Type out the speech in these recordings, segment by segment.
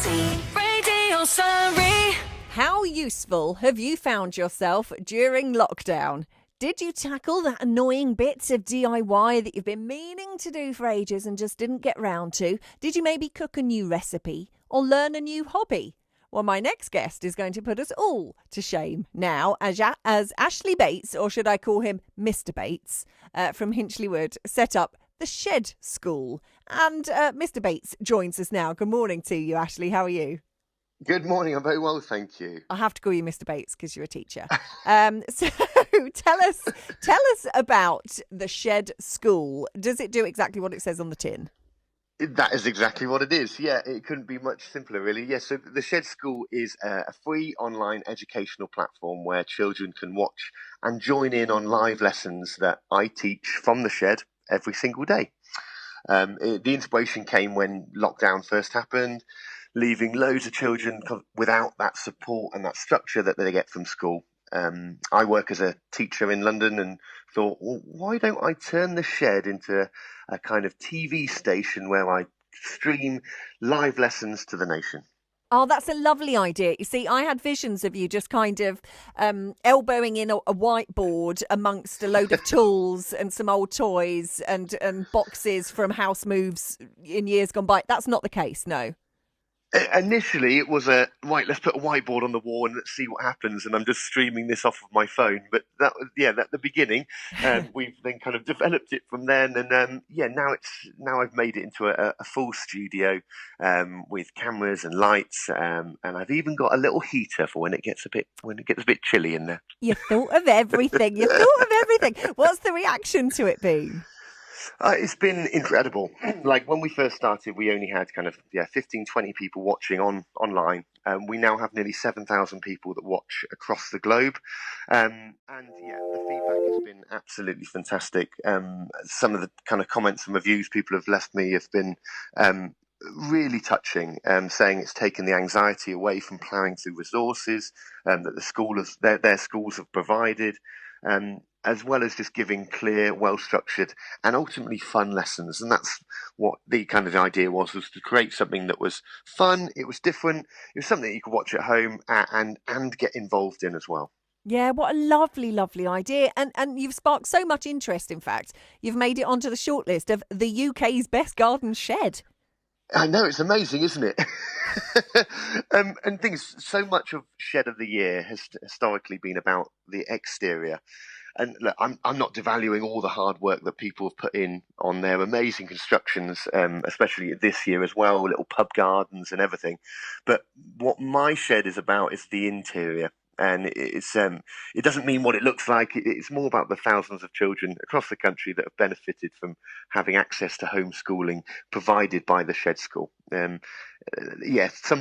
see. Radio Surrey. How useful have you found yourself during lockdown? Did you tackle that annoying bits of DIY that you've been meaning to do for ages and just didn't get round to? Did you maybe cook a new recipe or learn a new hobby? Well, my next guest is going to put us all to shame now as Ashley Bates, or should I call him Mr. Bates, from Hinchley Wood, set up the Shed School. And Mr. Bates joins us now. Good morning to you, Ashley. How are you? Good morning. I'm very well, thank you. I have to call you Mr. Bates because you're a teacher. So tell us about the Shed School. Does it do exactly what it says on the tin? That is exactly what it is. Yeah, it couldn't be much simpler, really. Yes, so the Shed School is a free online educational platform where children can watch and join in on live lessons that I teach from the shed every single day. The inspiration came when lockdown first happened, leaving loads of children without that support and that structure that they get from school. I work as a teacher in London and thought, well, why don't I turn the shed into a kind of TV station where I stream live lessons to the nation? Oh, that's a lovely idea. You see, I had visions of you just kind of elbowing in a whiteboard amongst a load of tools and some old toys and boxes from house moves in years gone by. That's not the case, no. Initially, it was let's put a whiteboard on the wall and let's see what happens. And I'm just streaming this off of my phone. But that's the beginning. We've then kind of developed it from then. And now I've made it into a full studio with cameras and lights. And I've even got a little heater for when it gets a bit chilly in there. You thought of everything. What's the reaction to it been? It's been incredible. Like when we first started, we only had 15, 20 people watching online. We now have nearly 7,000 people that watch across the globe. The feedback has been absolutely fantastic. Some of the kind of comments and reviews people have left me have been really touching, saying it's taken the anxiety away from ploughing through resources that their schools have provided. As well as just giving clear, well-structured and ultimately fun lessons. And that's what the kind of idea was to create something that was fun, it was different, it was something that you could watch at home and get involved in as well. Yeah, what a lovely, lovely idea. And you've sparked so much interest, in fact. You've made it onto the shortlist of the UK's best garden shed. I know, it's amazing, isn't it? And things, so much of Shed of the Year has historically been about the exterior. And look, I'm not devaluing all the hard work that people have put in on their amazing constructions, especially this year as well, little pub gardens and everything. But what my shed is about is the interior. And it doesn't mean what it looks like. It's more about the thousands of children across the country that have benefited from having access to homeschooling provided by the Shed School. Some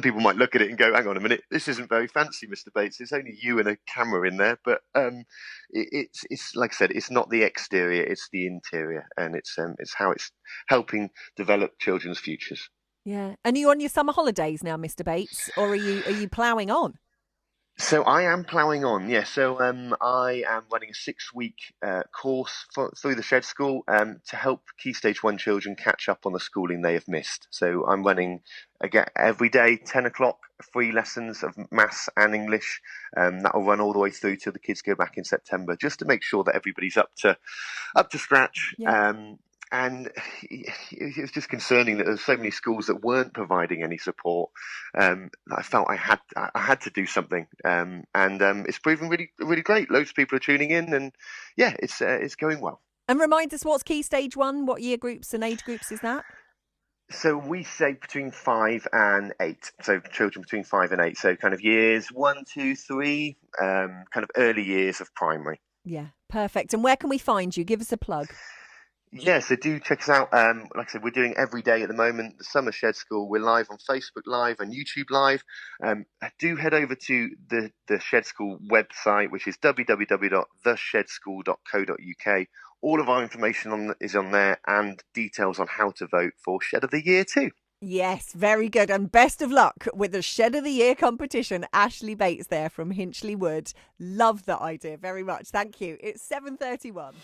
people might look at it and go, hang on a minute, this isn't very fancy, Mr. Bates. It's only you and a camera in there. But it's like I said, it's not the exterior, it's the interior. And it's how it's helping develop children's futures. Yeah. And are you on your summer holidays now, Mr. Bates? Or are you ploughing on? So I am ploughing on, yes. So I am running a 6-week course through the Shed School to help Key Stage 1 children catch up on the schooling they have missed. So I'm running, again, every day, 10 o'clock, free lessons of maths and English. That will run all the way through till the kids go back in September, just to make sure that everybody's up to scratch. Yeah. And it was just concerning that there's so many schools that weren't providing any support. I felt I had to do something, and it's proven really, really great. Loads of people are tuning in, and yeah, it's going well. And remind us, what's Key Stage 1? What year groups and age groups is that? So we say between 5 and 8. So children between 5 and 8. So kind of years 1, 2, 3, kind of early years of primary. Yeah, perfect. And where can we find you? Give us a plug. Yeah, so do check us out. Like I said, we're doing every day at the moment. The Summer Shed School, we're live on Facebook Live and YouTube Live. Do head over to the Shed School website, which is www.theshedschool.co.uk. All of our information is on there, and details on how to vote for Shed of the Year too. Yes, very good. And best of luck with the Shed of the Year competition. Ashley Bates there from Hinchley Wood. Love that idea very much. Thank you. It's 7:31.